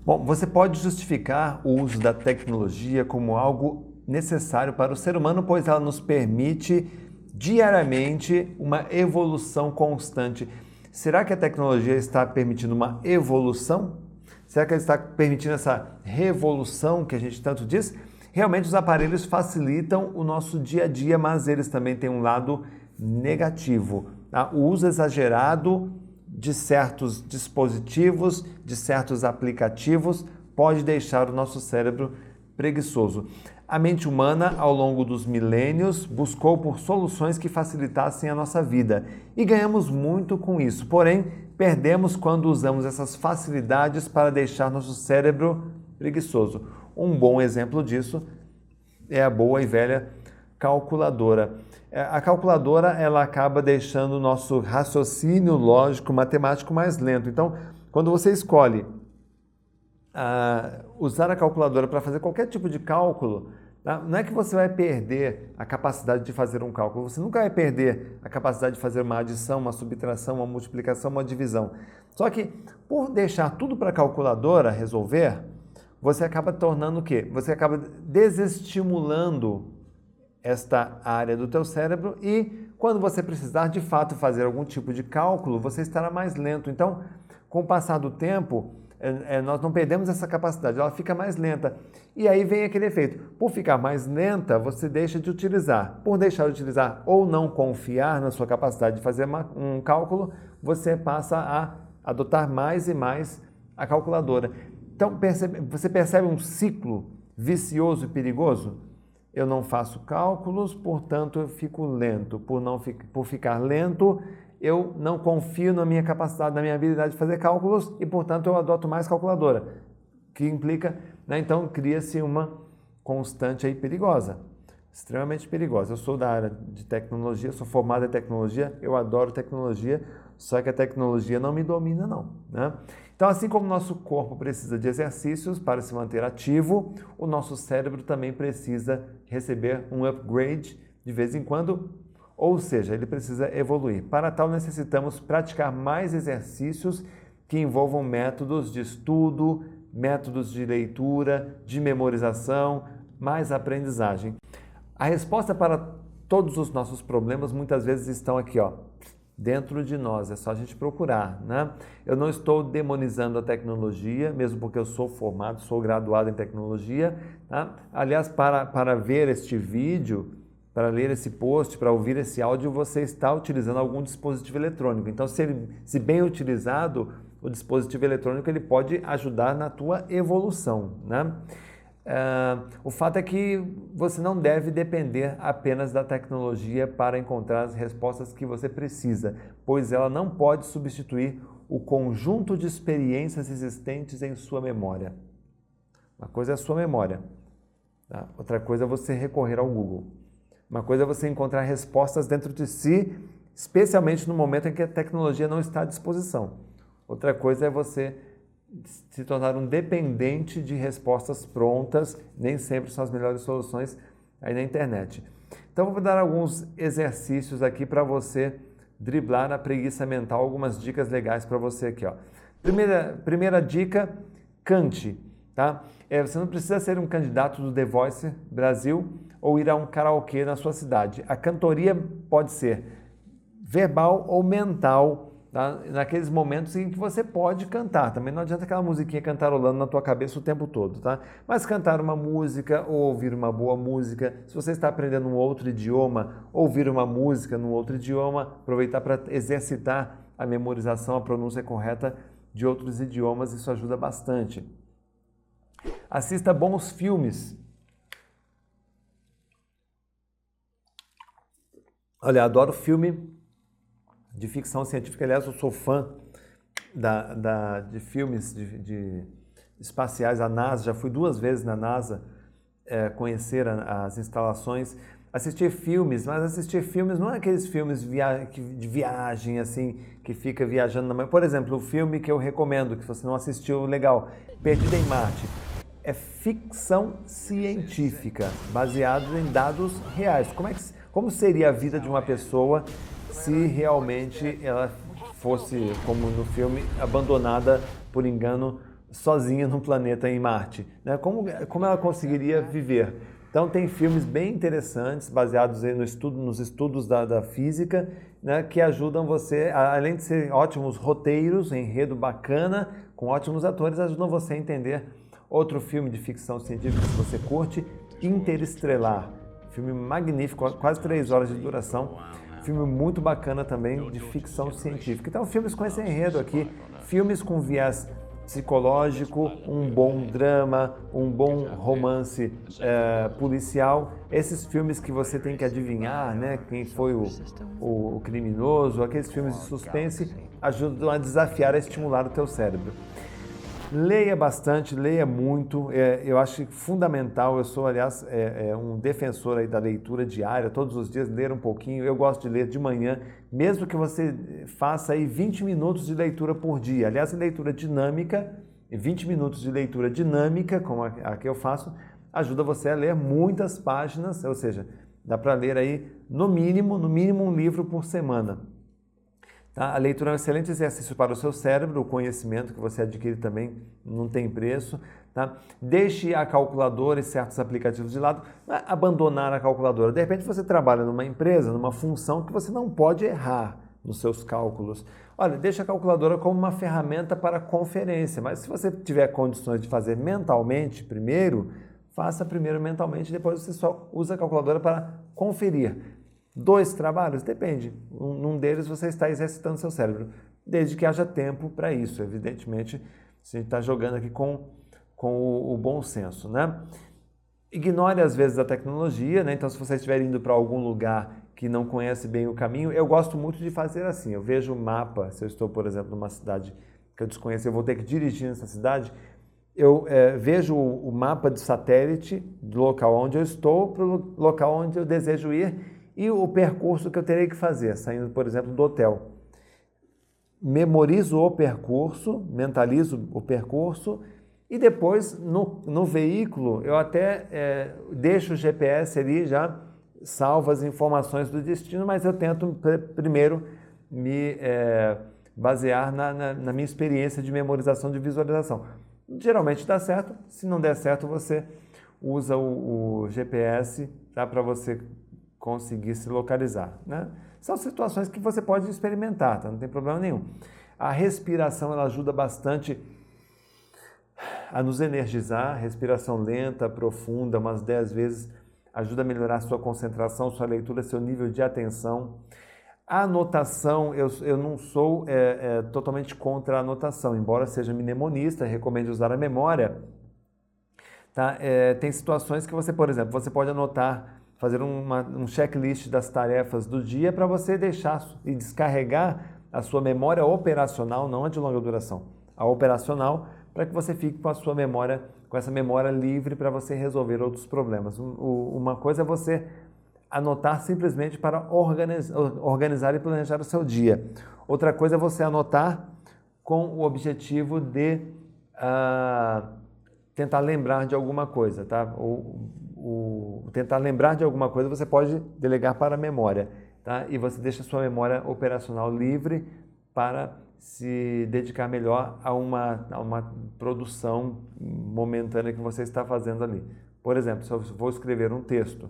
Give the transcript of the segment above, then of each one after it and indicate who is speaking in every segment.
Speaker 1: Bom, você pode justificar o uso da tecnologia como algo necessário para o ser humano, pois ela nos permite diariamente uma evolução constante. Será que a tecnologia está permitindo uma evolução? Será que ela está permitindo essa revolução que a gente tanto diz? Realmente os aparelhos facilitam o nosso dia a dia, mas eles também têm um lado negativo. Tá? O uso exagerado de certos dispositivos, de certos aplicativos, pode deixar o nosso cérebro preguiçoso. A mente humana, ao longo dos milênios, buscou por soluções que facilitassem a nossa vida e ganhamos muito com isso. Porém, perdemos quando usamos essas facilidades para deixar nosso cérebro preguiçoso. Um bom exemplo disso é a boa e velha calculadora. A calculadora ela acaba deixando o nosso raciocínio lógico, matemático mais lento. Então, quando você escolhe usar a calculadora para fazer qualquer tipo de cálculo, tá? Não é que você vai perder a capacidade de fazer um cálculo, você nunca vai perder a capacidade de fazer uma adição, uma subtração, uma multiplicação, uma divisão. Só que, por deixar tudo para a calculadora resolver, você acaba tornando o quê? Você acaba desestimulando esta área do teu cérebro e quando você precisar de fato fazer algum tipo de cálculo, você estará mais lento. Então, com o passar do tempo, nós não perdemos essa capacidade, ela fica mais lenta. E aí vem aquele efeito. Por ficar mais lenta, você deixa de utilizar. Por deixar de utilizar ou não confiar na sua capacidade de fazer um cálculo, você passa a adotar mais e mais a calculadora. Então, você percebe um ciclo vicioso e perigoso? Eu não faço cálculos, portanto eu fico lento. Por ficar lento, eu não confio na minha capacidade, na minha habilidade de fazer cálculos e, portanto, eu adoto mais calculadora, que implica, né, então, cria-se uma constante aí perigosa, extremamente perigosa. Eu sou da área de tecnologia, sou formado em tecnologia, eu adoro tecnologia, só que a tecnologia não me domina, não, né? Então, assim como o nosso corpo precisa de exercícios para se manter ativo, o nosso cérebro também precisa receber um upgrade de vez em quando, ou seja, ele precisa evoluir. Para tal, necessitamos praticar mais exercícios que envolvam métodos de estudo, métodos de leitura, de memorização, mais aprendizagem. A resposta para todos os nossos problemas muitas vezes estão aqui, ó, dentro de nós, é só a gente procurar, né? Eu não estou demonizando a tecnologia, mesmo porque eu sou formado, sou graduado em tecnologia, tá? Aliás, para ver este vídeo, para ler esse post, para ouvir esse áudio, você está utilizando algum dispositivo eletrônico. Então, se bem utilizado, o dispositivo eletrônico ele pode ajudar na tua evolução, né? O fato é que você não deve depender apenas da tecnologia para encontrar as respostas que você precisa, pois ela não pode substituir o conjunto de experiências existentes em sua memória. Uma coisa é a sua memória, tá? Outra coisa é você recorrer ao Google. Uma coisa é você encontrar respostas dentro de si, especialmente no momento em que a tecnologia não está à disposição. Outra coisa é você se tornar um dependente de respostas prontas, nem sempre são as melhores soluções aí na internet. Então, vou dar alguns exercícios aqui para você driblar a preguiça mental, algumas dicas legais para você aqui, ó. Primeira dica, cante, tá? Você não precisa ser um candidato do The Voice Brasil ou ir a um karaokê na sua cidade. A cantoria pode ser verbal ou mental, tá? Naqueles momentos em que você pode cantar. Também não adianta aquela musiquinha cantarolando na tua cabeça o tempo todo, tá? Mas cantar uma música ou ouvir uma boa música. Se você está aprendendo um outro idioma, ouvir uma música num outro idioma, aproveitar para exercitar a memorização, a pronúncia correta de outros idiomas, isso ajuda bastante. Assista bons filmes. Olha, adoro filme de ficção científica. Aliás, eu sou fã de filmes de espaciais. A NASA, já fui 2 vezes na NASA conhecer as instalações, assistir filmes, mas assistir filmes não é aqueles filmes de viagem, assim, que fica viajando na mão. Por exemplo, o filme que eu recomendo, que você não assistiu, legal, Perdido em Marte. É ficção científica, baseado em dados reais. Como seria a vida de uma pessoa se realmente ela fosse, como no filme, abandonada por engano sozinha num planeta em Marte, né? Como ela conseguiria viver? Então tem filmes bem interessantes, baseados aí nos estudos da física, né, que ajudam você, além de ser ótimos roteiros, enredo bacana, com ótimos atores, ajudam você a entender. Outro filme de ficção científica que você curte, Interestelar. Filme magnífico, quase 3 horas de duração. Filme muito bacana também de ficção científica. Então, filmes com esse enredo aqui, filmes com viés psicológico, um bom drama, um bom romance policial. Esses filmes que você tem que adivinhar, né, quem foi o criminoso, aqueles filmes de suspense, ajudam a desafiar, a estimular o teu cérebro. Leia bastante, leia muito, eu acho fundamental, eu sou, aliás, um defensor aí da leitura diária, todos os dias ler um pouquinho, eu gosto de ler de manhã, mesmo que você faça aí 20 minutos de leitura por dia, aliás, leitura dinâmica, 20 minutos de leitura dinâmica, como a que eu faço, ajuda você a ler muitas páginas, ou seja, dá para ler aí no mínimo um livro por semana. Tá? A leitura é um excelente exercício para o seu cérebro, o conhecimento que você adquire também não tem preço. Tá? Deixe a calculadora e certos aplicativos de lado, abandonar a calculadora. De repente você trabalha numa empresa, numa função que você não pode errar nos seus cálculos. Olha, deixe a calculadora como uma ferramenta para conferência, mas se você tiver condições de fazer mentalmente primeiro, faça primeiro mentalmente, depois você só usa a calculadora para conferir. 2 trabalhos? Depende. Num deles você está exercitando seu cérebro, desde que haja tempo para isso. Evidentemente, a gente está jogando aqui com o bom senso, né? Ignore às vezes a tecnologia, né? Então se você estiver indo para algum lugar que não conhece bem o caminho, eu gosto muito de fazer assim, eu vejo o mapa, se eu estou, por exemplo, numa cidade que eu desconheço, eu vou ter que dirigir nessa cidade, eu vejo o mapa de satélite do local onde eu estou para o local onde eu desejo ir e o percurso que eu terei que fazer, saindo, por exemplo, do hotel. Memorizo o percurso, mentalizo o percurso e depois, no veículo, eu até deixo o GPS ali já salvo as informações do destino, mas eu tento primeiro me basear na minha experiência de memorização, de visualização. Geralmente dá certo, se não der certo, você usa o GPS, tá, para você conseguir se localizar, né? São situações que você pode experimentar, tá? Não tem problema nenhum. A respiração, ela ajuda bastante a nos energizar, respiração lenta, profunda, umas 10 vezes, ajuda a melhorar sua concentração, sua leitura, seu nível de atenção. A anotação, eu não sou totalmente contra a anotação, embora seja mnemonista, recomendo usar a memória. Tá? Tem situações que você, por exemplo, você pode anotar, fazer um checklist das tarefas do dia para você deixar e descarregar a sua memória operacional, não a de longa duração, a operacional, para que você fique com a sua memória, com essa memória livre para você resolver outros problemas. Uma coisa é você anotar simplesmente para organizar e planejar o seu dia. Outra coisa é você anotar com o objetivo de tentar lembrar de alguma coisa, tá? Tentar lembrar de alguma coisa você pode delegar para a memória, tá? E você deixa a sua memória operacional livre para se dedicar melhor a uma produção momentânea que você está fazendo ali. Por exemplo, se eu vou escrever um texto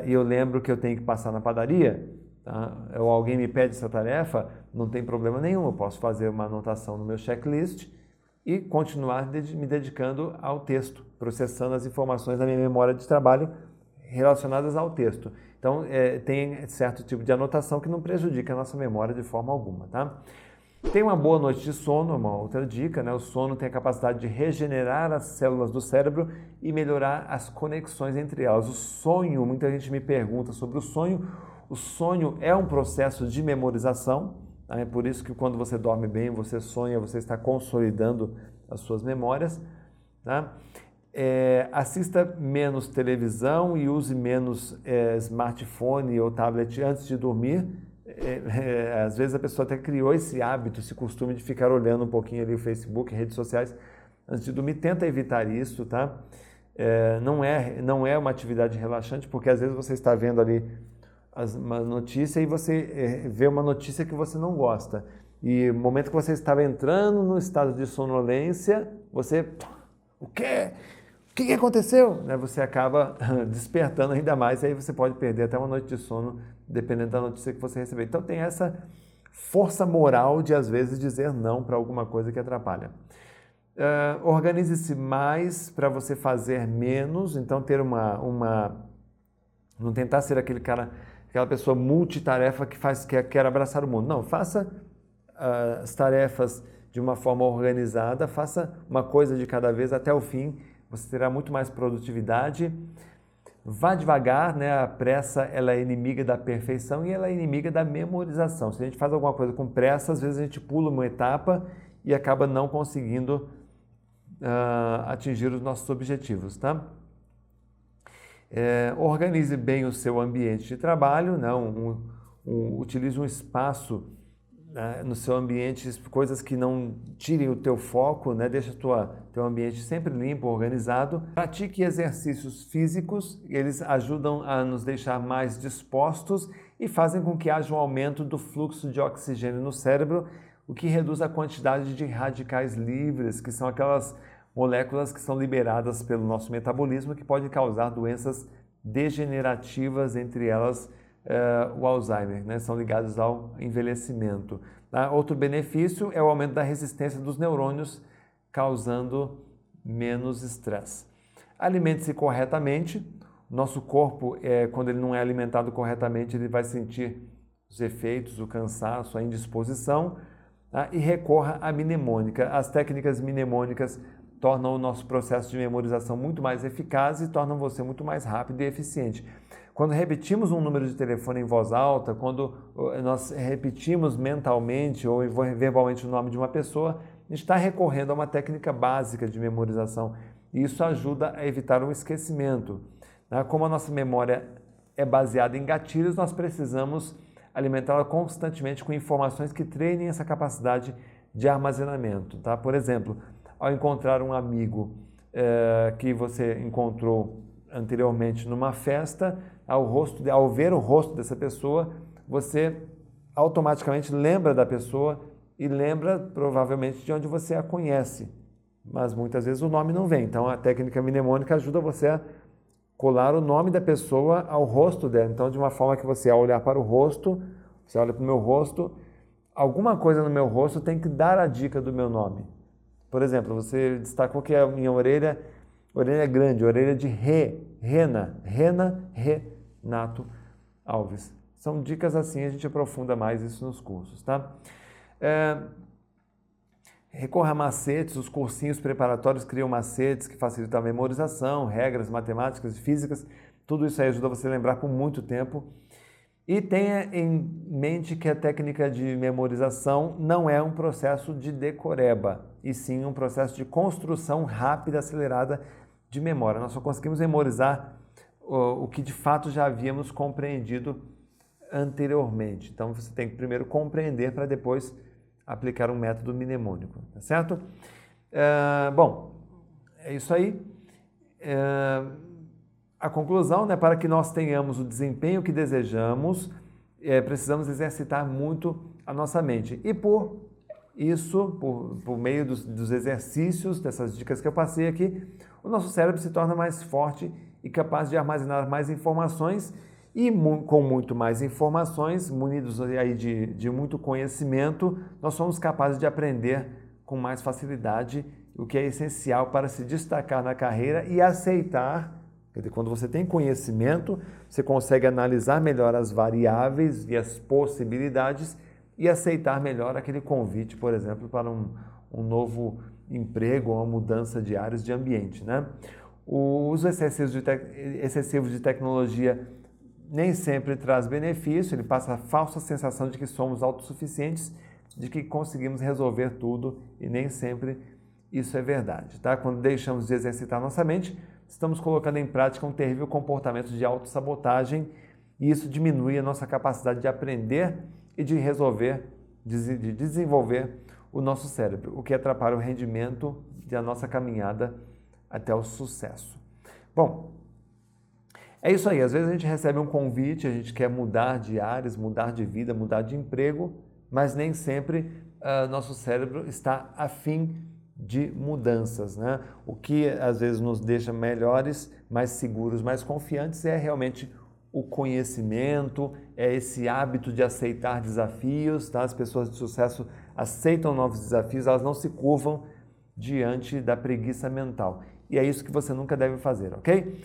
Speaker 1: e eu lembro que eu tenho que passar na padaria, tá? Ou alguém me pede essa tarefa, não tem problema nenhum, eu posso fazer uma anotação no meu checklist e continuar me dedicando ao texto, processando as informações da minha memória de trabalho relacionadas ao texto. Então, tem certo tipo de anotação que não prejudica a nossa memória de forma alguma, tá? Tem uma boa noite de sono, uma outra dica, né? O sono tem a capacidade de regenerar as células do cérebro e melhorar as conexões entre elas. O sonho, muita gente me pergunta sobre o sonho. O sonho é um processo de memorização, tá? É por isso que quando você dorme bem, você sonha, você está consolidando as suas memórias, tá? Assista menos televisão e use menos smartphone ou tablet antes de dormir. Às vezes a pessoa até criou esse hábito, esse costume de ficar olhando um pouquinho ali o Facebook, redes sociais antes de dormir. Tenta evitar isso, tá? Não é uma atividade relaxante, porque às vezes você está vendo ali uma notícia e você vê uma notícia que você não gosta. E no momento que você estava entrando no estado de sonolência, você... O quê? O que aconteceu? Né? Você acaba despertando ainda mais, e aí você pode perder até uma noite de sono, dependendo da notícia que você receber. Então tem essa força moral de, às vezes, dizer não para alguma coisa que atrapalha. Organize-se mais para você fazer menos, então ter não tentar ser aquela pessoa multitarefa que quer abraçar o mundo. Não, faça as tarefas de uma forma organizada, faça uma coisa de cada vez até o fim, você terá muito mais produtividade. Vá devagar, né? A pressa ela é inimiga da perfeição e ela é inimiga da memorização. Se a gente faz alguma coisa com pressa, às vezes a gente pula uma etapa e acaba não conseguindo atingir os nossos objetivos, tá? Organize bem o seu ambiente de trabalho, né? Utilize um espaço no seu ambiente, coisas que não tirem o teu foco, né? Deixa teu ambiente sempre limpo, organizado. Pratique exercícios físicos, eles ajudam a nos deixar mais dispostos e fazem com que haja um aumento do fluxo de oxigênio no cérebro, o que reduz a quantidade de radicais livres, que são aquelas moléculas que são liberadas pelo nosso metabolismo que podem causar doenças degenerativas, entre elas o Alzheimer, né? São ligados ao envelhecimento. Outro benefício é o aumento da resistência dos neurônios, causando menos estresse. Alimente-se corretamente. Nosso corpo, quando ele não é alimentado corretamente, ele vai sentir os efeitos, o cansaço, a indisposição. E recorra à mnemônica. As técnicas mnemônicas tornam o nosso processo de memorização muito mais eficaz e tornam você muito mais rápido e eficiente. Quando repetimos um número de telefone em voz alta, quando nós repetimos mentalmente ou verbalmente o nome de uma pessoa, a gente está recorrendo a uma técnica básica de memorização e isso ajuda a evitar um esquecimento. Como a nossa memória é baseada em gatilhos, nós precisamos alimentá-la constantemente com informações que treinem essa capacidade de armazenamento. Tá? Por exemplo, ao encontrar um amigo que você encontrou anteriormente numa festa, ao ver o rosto dessa pessoa, você automaticamente lembra da pessoa e lembra provavelmente de onde você a conhece, mas muitas vezes o nome não vem. Então a técnica mnemônica ajuda você a colar o nome da pessoa ao rosto dela. Então de uma forma que você, ao olhar para o rosto, você olha para o meu rosto, alguma coisa no meu rosto tem que dar a dica do meu nome. Por exemplo, você destacou que a minha orelha é grande, orelha de Renato Alves. São dicas assim, a gente aprofunda mais isso nos cursos, tá? Recorra a macetes, os cursinhos preparatórios criam macetes que facilitam a memorização, regras matemáticas e físicas, tudo isso aí ajuda você a lembrar por muito tempo. E tenha em mente que a técnica de memorização não é um processo de decoreba, e sim um processo de construção rápida, acelerada de memória. Nós só conseguimos memorizar o que de fato já havíamos compreendido anteriormente. Então você tem que primeiro compreender para depois aplicar um método mnemônico, tá certo? Bom, é isso aí. A conclusão, né, para que nós tenhamos o desempenho que desejamos, precisamos exercitar muito a nossa mente. E por isso, por meio dos exercícios, dessas dicas que eu passei aqui, o nosso cérebro se torna mais forte e capaz de armazenar mais informações e com muito mais informações, munidos aí de muito conhecimento, nós somos capazes de aprender com mais facilidade, o que é essencial para se destacar na carreira e aceitar. Quer dizer, quando você tem conhecimento, você consegue analisar melhor as variáveis e as possibilidades e aceitar melhor aquele convite, por exemplo, para um novo emprego ou uma mudança de áreas de ambiente, né? O uso excessivo de tecnologia nem sempre traz benefício, ele passa a falsa sensação de que somos autossuficientes, de que conseguimos resolver tudo e nem sempre isso é verdade, tá? Quando deixamos de exercitar nossa mente, estamos colocando em prática um terrível comportamento de autossabotagem e isso diminui a nossa capacidade de aprender e de desenvolver o nosso cérebro, o que atrapalha o rendimento da nossa caminhada até o sucesso. Bom, é isso aí. Às vezes a gente recebe um convite, a gente quer mudar de áreas, mudar de vida, mudar de emprego, mas nem sempre nosso cérebro está afim de mudanças, né? O que às vezes nos deixa melhores, mais seguros, mais confiantes é realmente o conhecimento, é esse hábito de aceitar desafios, tá? As pessoas de sucesso aceitam novos desafios, elas não se curvam diante da preguiça mental. E é isso que você nunca deve fazer, ok?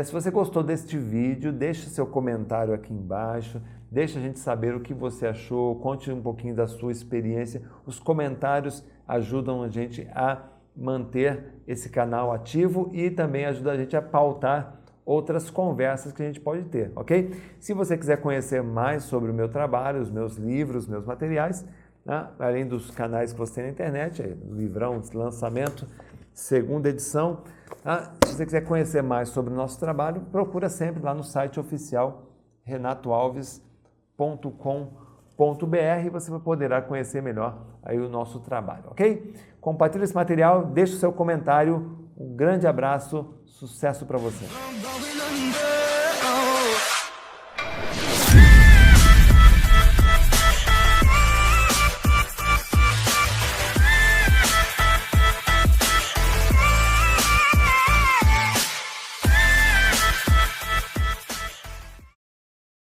Speaker 1: Se você gostou deste vídeo, deixe seu comentário aqui embaixo, deixe a gente saber o que você achou, conte um pouquinho da sua experiência. Os comentários ajudam a gente a manter esse canal ativo e também ajuda a gente a pautar outras conversas que a gente pode ter, ok? Se você quiser conhecer mais sobre o meu trabalho, os meus livros, meus materiais, né? Além dos canais que você tem na internet, livrão, lançamento, segunda edição. Tá? Se você quiser conhecer mais sobre o nosso trabalho, procura sempre lá no site oficial renatoalves.com.br e você poderá conhecer melhor aí o nosso trabalho, ok? Compartilhe esse material, deixe o seu comentário, um grande abraço, sucesso para você!